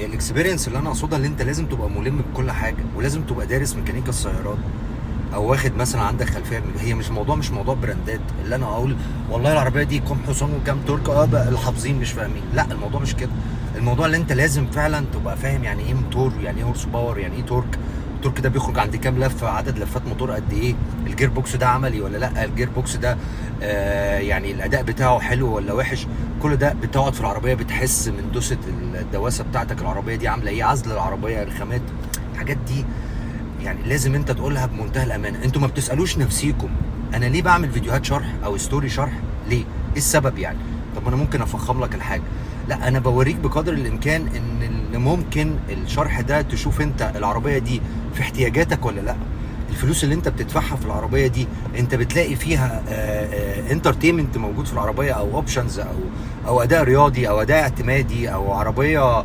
الاكسبيرينس اللي انا اقصدها اللي انت لازم تبقى ملم بكل حاجه، ولازم تبقى دارس ميكانيكا السيارات، او واخد مثلا عندك خلفيه. هي مش موضوع براندات اللي انا اقول والله العربيه دي كام حصان وكام تورك بقى الحافظين مش فاهمين. لا، الموضوع مش كده. الموضوع اللي انت لازم فعلا تبقى فاهم يعني ايه موتور، يعني ايه هورس باور، يعني ايه تورك. التورك ده بيخرج عند كام لفه، عدد لفات موتور قد ايه، الجير بوكس ده عملي ولا لا، الجير بوكس ده يعني الاداء بتاعه حلو ولا وحش. كل ده بتقعد في العربيه بتحس من دوسه الدواسه بتاعتك، العربيه دي عامله ايه، عزل العربيه، رخامات، الحاجات دي يعني لازم انت تقولها بمنتهى الامانه. انتوا ما بتسالوش نفسيكم انا ليه بعمل فيديوهات شرح او ستوري شرح؟ ليه؟ ايه السبب يعني؟ طب انا ممكن افخم لك الحاجه. لا، انا بوريك بقدر الامكان ان اللي ممكن الشرح ده تشوف انت العربيه دي في احتياجاتك ولا لا. الفلوس اللي انت بتدفعها في العربيه دي انت بتلاقي فيها انترتينمنت موجود في العربيه، او اوبشنز، او اداء رياضي، او اداء اعتمادي، او عربيه